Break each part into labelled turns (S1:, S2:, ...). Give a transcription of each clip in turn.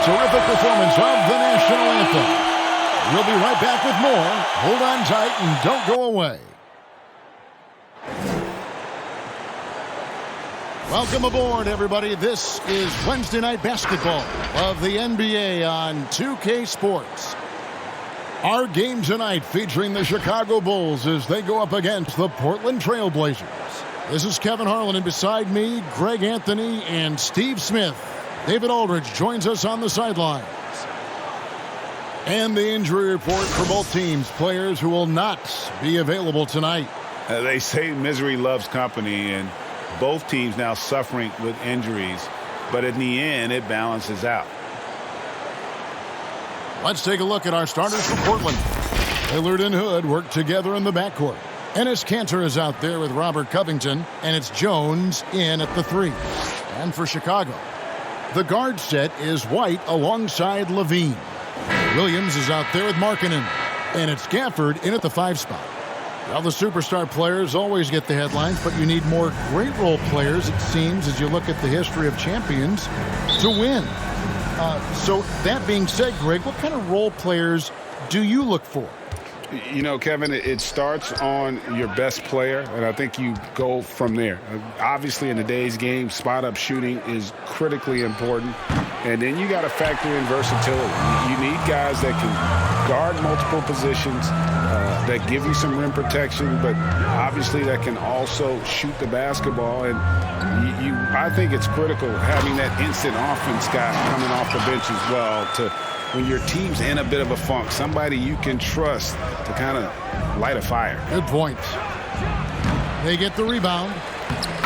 S1: terrific performance of the national anthem. We'll be right back with more. Hold on tight and don't go away. Welcome aboard, everybody. This is Wednesday Night Basketball of the NBA on 2K Sports. Our game tonight featuring the Chicago Bulls as they go up against the Portland Trail Blazers. This is Kevin Harlan, and beside me, Greg Anthony and Steve Smith. David Aldridge joins us on the sidelines. And the injury report for both teams, players who will not be available tonight.
S2: They say misery loves company, and both teams now suffering with injuries, but in the end, it balances out.
S1: Let's take a look at our starters for Portland. Lillard and Hood work together in the backcourt. Enes Kanter is out there with Robert Covington, and it's Jones in at the 3. And for Chicago, the guard set is White alongside Levine. Williams is out there with Markkanen, and it's Gafford in at the 5 spot. Well, the superstar players always get the headlines, but you need more great role players, it seems, as you look at the history of champions, to win. So that being said, Greg, what kind of role players do you look for?
S2: You know, Kevin, it starts on your best player, and I think you go from there. Obviously, in today's game, spot-up shooting is critically important, and then you got to factor in versatility. You need guys that can guard multiple positions, that give you some rim protection, but obviously that can also shoot the basketball. And I think it's critical having that instant offense guy coming off the bench as well to when your team's in a bit of a funk, somebody you can trust to kind of light a fire.
S1: Good point. They get the rebound,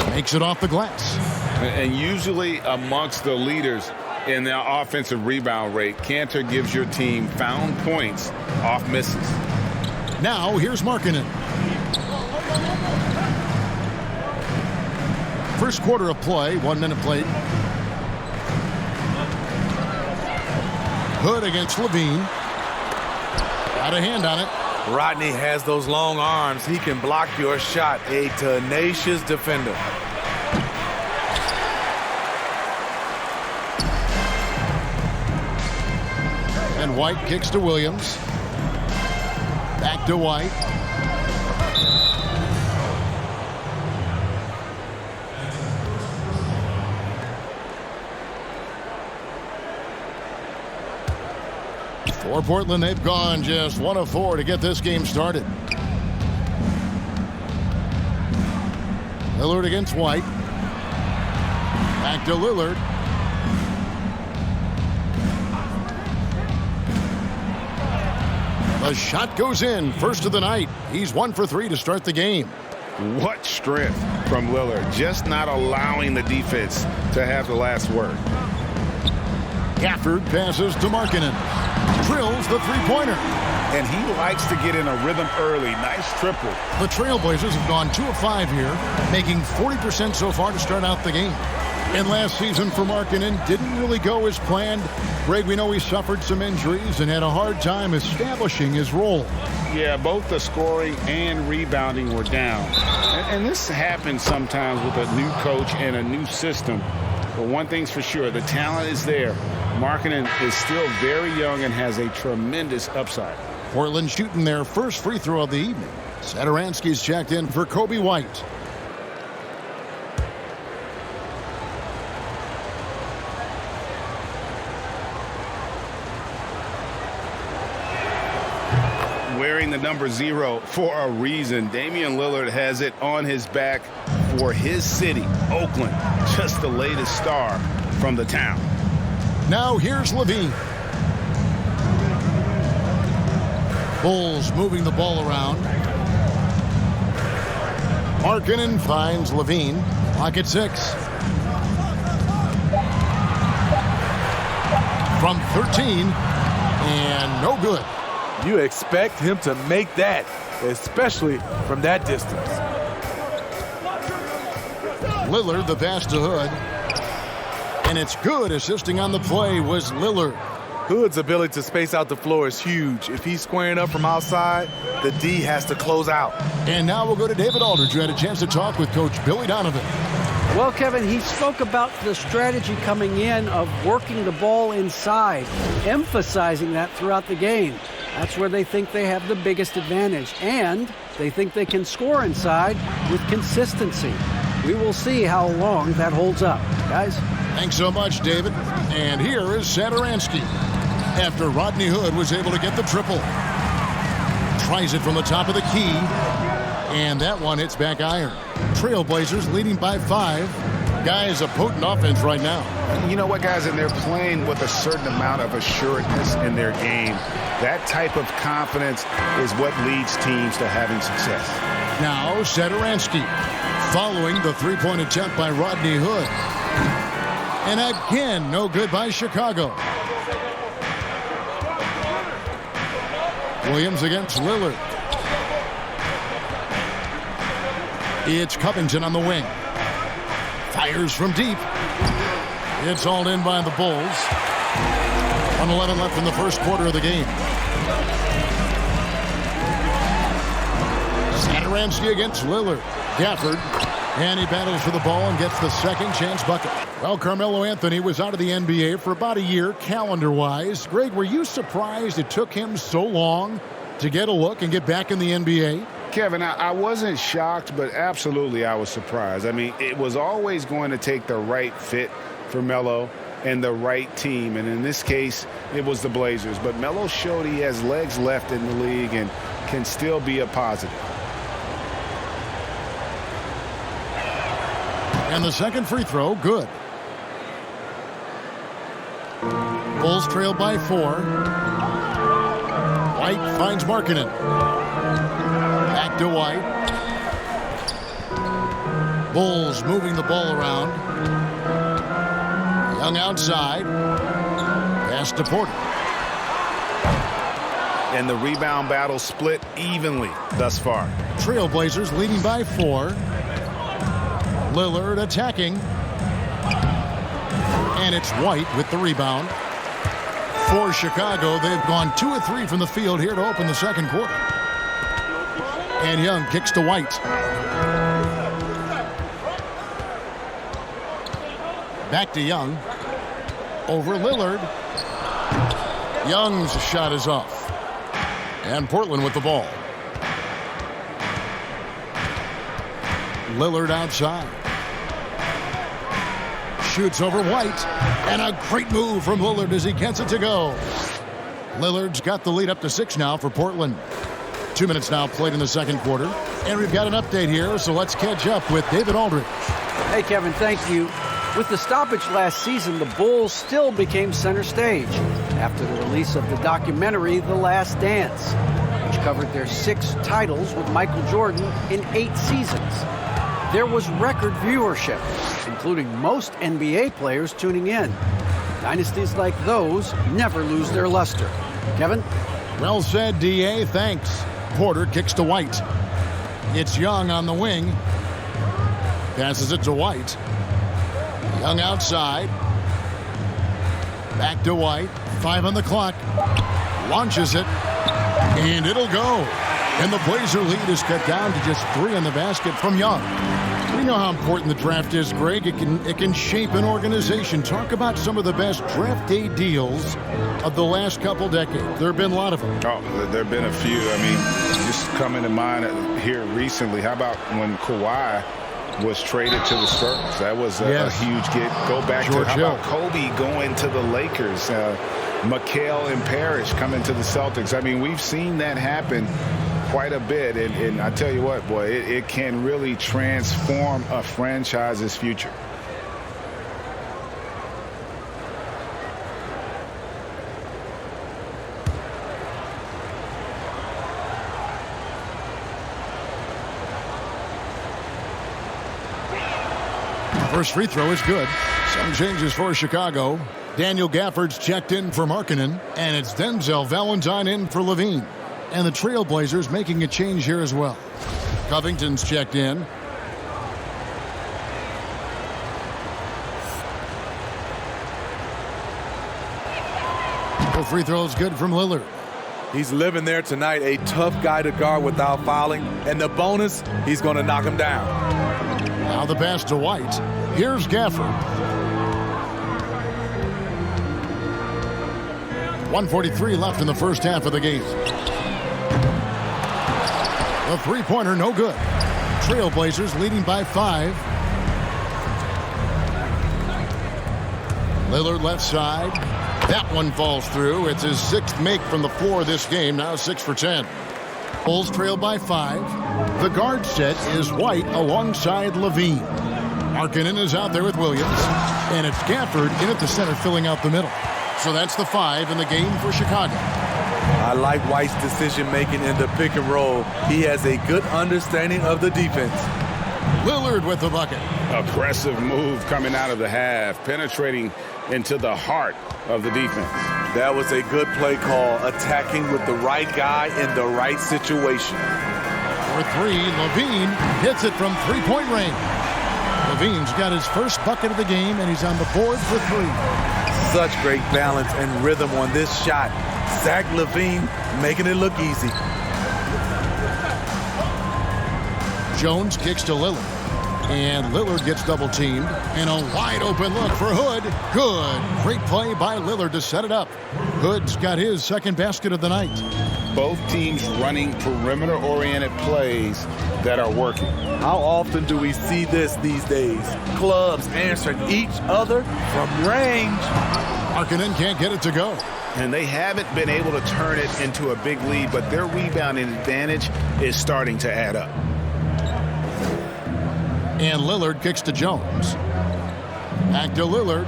S1: makes it off the glass.
S2: And usually amongst the leaders in the offensive rebound rate, Kanter gives your team found points off misses.
S1: Now here's Markkanen. First quarter of play, 1 minute played. Hood against Levine. Got a hand on it.
S3: Rodney has those long arms. He can block your shot. A tenacious defender.
S1: And White kicks to Williams. Back to White. For Portland, they've gone just 1 of 4 to get this game started. Lillard against White. Back to Lillard. The shot goes in. First of the night. He's 1 for 3 to start the game.
S2: What strength from Lillard. Just not allowing the defense to have the last word.
S1: Gafford passes to Markkanen. Drills the three-pointer.
S2: And he likes to get in a rhythm early. Nice triple.
S1: The Trailblazers have gone 2 of 5 here, making 40% so far to start out the game. And last season for Markkanen didn't really go as planned. Greg, we know he suffered some injuries and had a hard time establishing his role.
S2: Yeah, both the scoring and rebounding were down. And this happens sometimes with a new coach and a new system. But one thing's for sure, the talent is there. Markkanen is still very young and has a tremendous upside.
S1: Portland shooting their first free throw of the evening. Satoransky's checked in for Kobe White.
S2: Wearing the number 0 for a reason. Damian Lillard has it on his back for his city, Oakland. Just the latest star from the town.
S1: Now here's Levine. Bulls moving the ball around. Markkanen finds Levine. Clock at 6. From 13. And no good.
S3: You expect him to make that, especially from that distance.
S1: Lillard the pass to Hood. And it's good. Assisting on the play was Lillard.
S3: Hood's ability to space out the floor is huge. If he's squaring up from outside, the D has to close out.
S1: And now we'll go to David Aldridge, who had a chance to talk with Coach Billy Donovan.
S4: Well, Kevin, he spoke about the strategy coming in of working the ball inside, emphasizing that throughout the game. That's where they think they have the biggest advantage, and they think they can score inside with consistency. We will see how long that holds up. Guys?
S1: Thanks so much, David. And here is Satoransky. After Rodney Hood was able to get the triple. Tries it from the top of the key. And that one hits back iron. Trailblazers leading by 5. Guys, a potent offense right now.
S2: You know what, guys? And they're playing with a certain amount of assuredness in their game. That type of confidence is what leads teams to having success.
S1: Now, Satoransky following the three-point attempt by Rodney Hood. And again, no good by Chicago. Williams against Lillard. It's Covington on the wing. Fires from deep. It's hauled in by the Bulls. 1:11 left in the first quarter of the game. Satoransky against Lillard. Gafford. And he battles for the ball and gets the second chance bucket. Well, Carmelo Anthony was out of the NBA for about a year, calendar-wise. Greg, were you surprised it took him so long to get a look and get back in the NBA?
S2: Kevin, I wasn't shocked, but absolutely I was surprised. I mean, it was always going to take the right fit for Melo and the right team. And in this case, it was the Blazers. But Melo showed he has legs left in the league and can still be a positive.
S1: And the second free throw, good. Bulls trail by 4. White finds Markkanen. Back to White. Bulls moving the ball around. Young outside. Pass to Porter.
S3: And the rebound battle split evenly thus far.
S1: Trailblazers leading by 4. Lillard attacking. And it's White with the rebound. For Chicago, they've gone 2 of 3 from the field here to open the second quarter. And Young kicks to White. Back to Young. Over Lillard. Young's shot is off. And Portland with the ball. Lillard outside. Shoots over White. And a great move from Lillard as he gets it to go. Lillard's got the lead up to 6 now for Portland. 2 minutes now played in the second quarter. And we've got an update here, so let's catch up with David Aldridge.
S4: Hey, Kevin, thank you. With the stoppage last season, the Bulls still became center stage after the release of the documentary The Last Dance, which covered their 6 titles with Michael Jordan in 8 seasons. There was record viewership, including most NBA players tuning in. Dynasties like those never lose their luster. Kevin?
S1: Well said, D.A. Thanks. Porter kicks to White. It's Young on the wing. Passes it to White. Young outside. Back to White. 5 on the clock. Launches it. And it'll go. And the Blazer lead is cut down to just 3 on the basket from Young. We know how important the draft is, Greg. It can shape an organization. Talk about some of the best draft day deals of the last couple decades. There have been a lot of them.
S2: Oh, there have been a few. I mean, just coming to mind here recently. How about when Kawhi was traded to the Spurs? That was a huge get. Go back
S1: George
S2: to how
S1: Hill.
S2: about Kobe going to the Lakers? McHale and Parrish coming to the Celtics. I mean, we've seen that happen quite a bit, and I tell you what, boy, it can really transform a franchise's future.
S1: First free throw is good. Some changes for Chicago. Daniel Gafford's checked in for Markkanen, and it's Denzel Valentine in for Levine. And the Trailblazers making a change here as well. Covington's checked in. The free throw is good from Lillard.
S3: He's living there tonight, a tough guy to guard without fouling. And the bonus, he's going to knock him down.
S1: Now the pass to White. Here's Gafford. 1:43 left in the first half of the game. The three-pointer, no good. Trailblazers leading by 5. Lillard left side. That one falls through. It's his 6th make from the floor this game, now 6 for 10. Bulls trail by 5. The guard set is White alongside Levine. Markkanen is out there with Williams. And it's Gafford in at the center filling out the middle. So that's the 5 in the game for Chicago.
S3: I like White's decision-making in the pick and roll. He has a good understanding of the defense.
S1: Lillard with the bucket.
S2: Aggressive move coming out of the half, penetrating into the heart of the defense.
S3: That was a good play call, attacking with the right guy in the right situation.
S1: For 3, Levine hits it from three-point range. Levine's got his first bucket of the game, and he's on the board for 3.
S3: Such great balance and rhythm on this shot. Zach LaVine making it look easy.
S1: Jones kicks to Lillard. And Lillard gets double-teamed. And a wide-open look for Hood. Good. Great play by Lillard to set it up. Hood's got his second basket of the night.
S2: Both teams running perimeter-oriented plays that are working.
S3: How often do we see this these days? Clubs answering each other from range.
S1: Markkanen can't get it to go.
S2: And they haven't been able to turn it into a big lead, but their rebounding advantage is starting to add up.
S1: And Lillard kicks to Jones. Back to Lillard.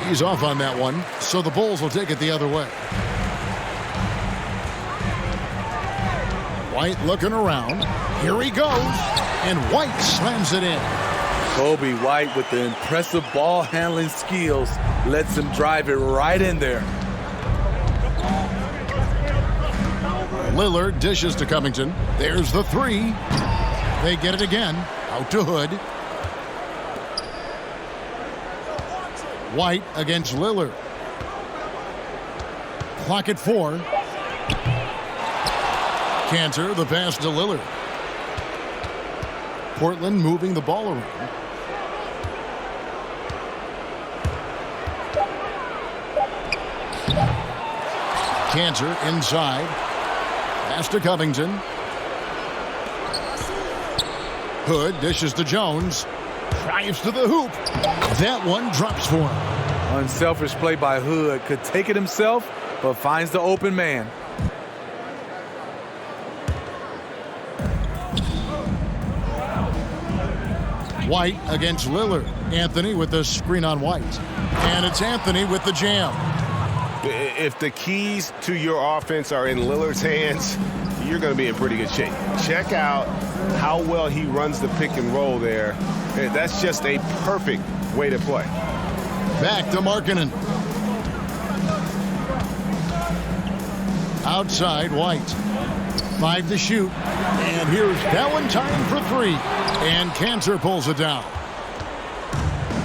S1: He's off on that one, so the Bulls will take it the other way. White looking around. Here he goes. And White slams it in.
S3: Kobe White with the impressive ball handling skills lets him drive it right in there.
S1: Lillard dishes to Covington. There's the 3. They get it again. Out to Hood. White against Lillard. Clock at 4. Cantor, the pass to Lillard. Portland moving the ball around. Cantor inside. Pass to Covington. Hood dishes to Jones. Drives to the hoop. That one drops for him.
S3: Unselfish play by Hood. Could take it himself, but finds the open man.
S1: White against Lillard. Anthony with the screen on White. And it's Anthony with the jam.
S2: If the keys to your offense are in Lillard's hands, you're going to be in pretty good shape. Check out how well he runs the pick and roll there. That's just a perfect way to play.
S1: Back to Markkanen. Outside, White. 5 to shoot. And here's Valentine for 3. And Cantor pulls it down.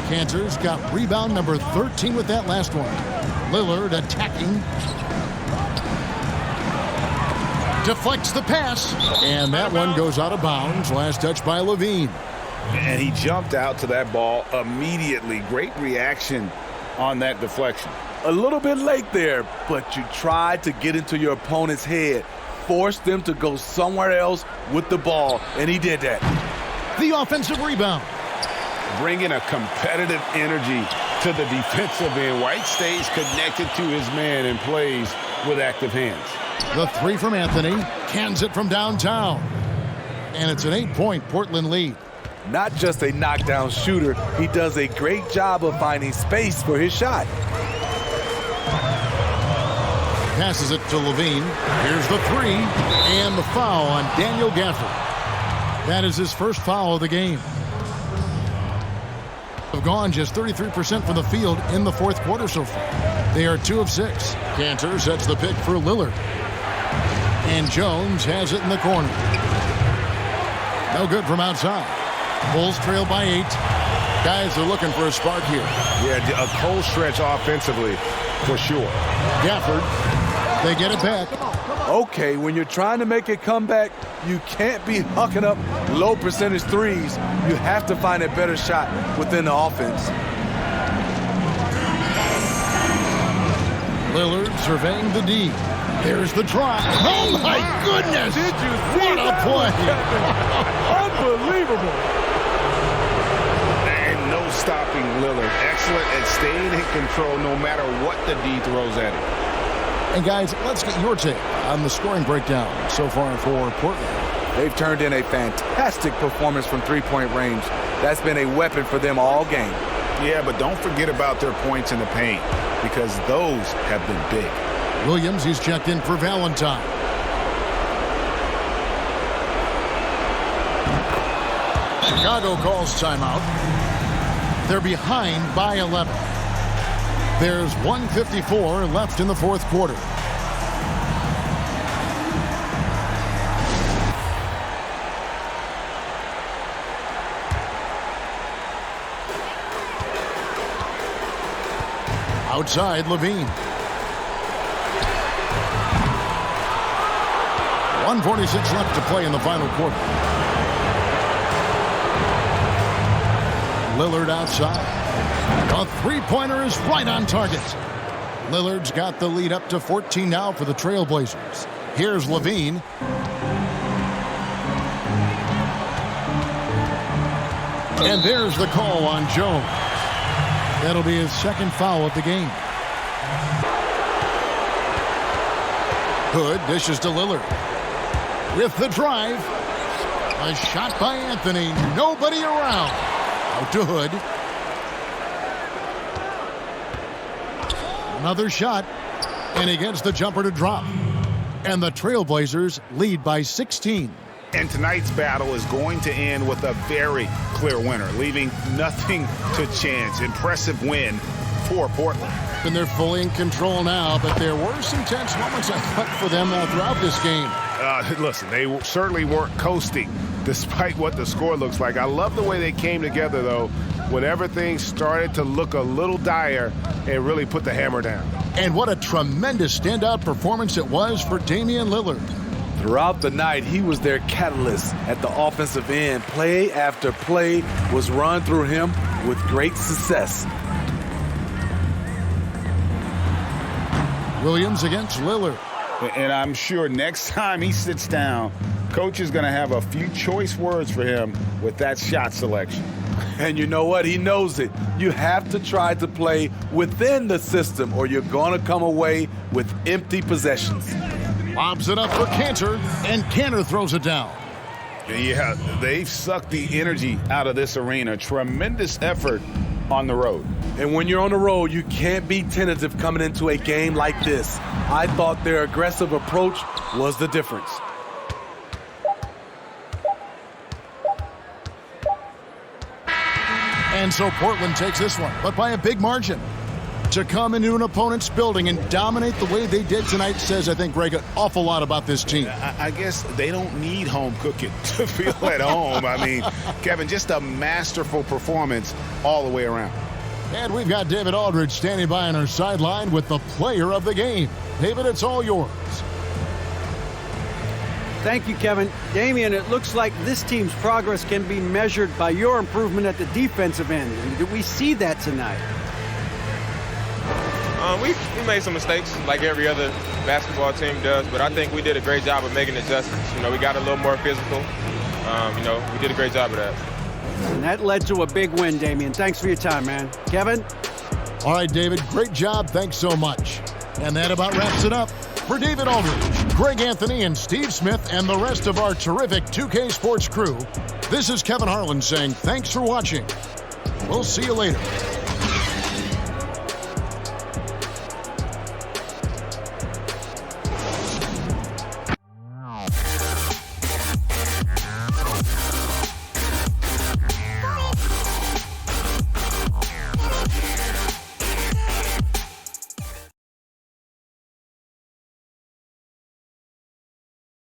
S1: Cantor's got rebound number 13 with that last one. Lillard attacking. Deflects the pass. And that one goes out of bounds. Last touch by Levine.
S2: And he jumped out to that ball immediately. Great reaction on that deflection.
S3: A little bit late there, but you tried to get into your opponent's head. Force them to go somewhere else with the ball, and he did that.
S1: The offensive rebound.
S2: Bringing a competitive energy to the defensive end. White stays connected to his man and plays with active hands.
S1: The 3 from Anthony. Cans it from downtown. And it's an 8-point Portland lead.
S3: Not just a knockdown shooter, he does a great job of finding space for his shot.
S1: Passes it to Levine. Here's the 3. And the foul on Daniel Gafford. That is his first foul of the game. Have gone just 33% from the field in the fourth quarter so far. They are 2 of 6. Cantor sets the pick for Lillard. And Jones has it in the corner. No good from outside. Bulls trail by 8. Guys are looking for a spark here.
S2: Yeah, a cold stretch offensively for sure.
S1: Gafford. They get it back.
S3: Okay, when you're trying to make a comeback, you can't be hucking up low percentage threes. You have to find a better shot within the offense.
S1: Lillard surveying the D. There's the drive. Oh, my goodness!
S3: Did you see
S1: what a play!
S3: Unbelievable!
S2: And no stopping Lillard. Excellent at staying in control no matter what the D throws at him.
S1: And guys, let's get your take on the scoring breakdown so far for Portland.
S3: They've turned in a fantastic performance from three-point range. That's been a weapon for them all game.
S2: Yeah, but don't forget about their points in the paint, because those have been big.
S1: Williams, he's checked in for Valentine. Chicago calls timeout. They're behind by 11. There's 1:54 left in the fourth quarter. Outside, Levine. 1:46 left to play in the final quarter. Lillard outside. A three-pointer is right on target. Lillard's got the lead up to 14 now for the Trailblazers. Here's Levine. And there's the call on Jones. That'll be his second foul of the game. Hood dishes to Lillard. With the drive. A shot by Anthony. Nobody around. Out to Hood. Another shot. And he gets the jumper to drop. And the Trailblazers lead by 16.
S2: And tonight's battle is going to end with a very clear winner, leaving nothing to chance. Impressive win for Portland.
S1: And they're fully in control now, but there were some tense moments, I thought, for them throughout this game.
S2: Listen, they certainly weren't coasting, despite what the score looks like. I love the way they came together, though. Whenever things started to look a little dire, it really put the hammer down.
S1: And what a tremendous standout performance it was for Damian Lillard.
S3: Throughout the night, he was their catalyst at the offensive end. Play after play was run through him with great success.
S1: Williams against Lillard.
S2: And I'm sure next time he sits down, coach is going to have a few choice words for him with that shot selection.
S3: And you know what? He knows it. You have to try to play within the system or you're going to come away with empty possessions.
S1: Lobs it up for Cantor, and Cantor throws it down.
S2: Yeah, they've sucked the energy out of this arena. Tremendous effort on the road.
S3: And when you're on the road, you can't be tentative coming into a game like this. I thought their aggressive approach was the difference.
S1: And so Portland takes this one, but by a big margin. To come into an opponent's building and dominate the way they did tonight says, I think, Greg, an awful lot about this team.
S2: I guess they don't need home cooking to feel at home. I mean, Kevin, just a masterful performance all the way around.
S1: And we've got David Aldridge standing by on our sideline with the player of the game. David, it's all yours.
S4: Thank you, Kevin. Damian, it looks like this team's progress can be measured by your improvement at the defensive end. And did we see that tonight?
S5: We made some mistakes like every other basketball team does, but I think we did a great job of making adjustments. You know, we got a little more physical. We did a great job of that.
S4: And that led to a big win, Damian. Thanks for your time, man. Kevin?
S1: All right, David, great job. Thanks so much. And that about wraps it up. For David Aldridge, Greg Anthony, and Steve Smith, and the rest of our terrific 2K Sports crew, this is Kevin Harlan saying thanks for watching. We'll see you later.